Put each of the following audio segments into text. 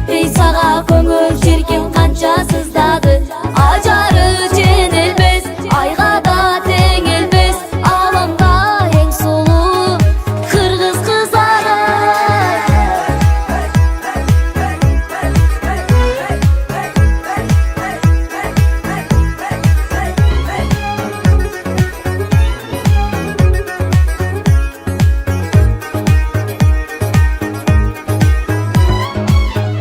жетпей сага көңүл жерген канча сыздады. Ажары жеңилбес, айга да теңилбес, аламда эң сулуу кыргыз кыздары.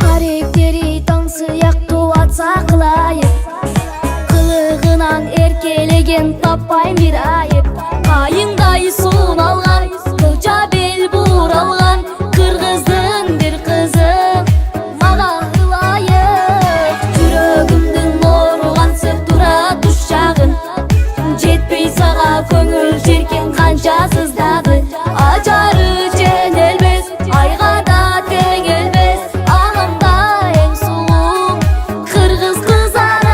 Каректери таң сыяктуу атса кылайып, кылыгынан эркелеген таппайм бир айып. Кайыңдай суун алган, кылча бел буралган кыргыздын бир кызы мага ылайык. Жүрөгүмдүн нуру кансып тура туш жагын, жетпей сага көңүл жеркен канча сыздады. Ажары жеңилбес, айга да теңилбес, аламда эң сулуу кыргыз кыздары.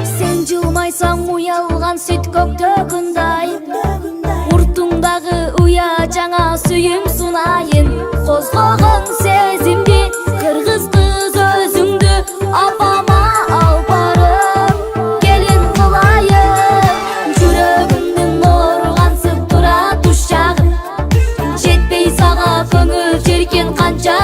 Сен жылмайсаң уялган сүт көктөгүндай, уртуңдагы уя жаңа сүйүм сунайын. Козгогон сезимди кыргыз кыз өзүңдү апама алып барып келин кылайын. Жүрөгүмдүн нуру кансып тура туш жагын, жетпей сага көңүл жеркен канча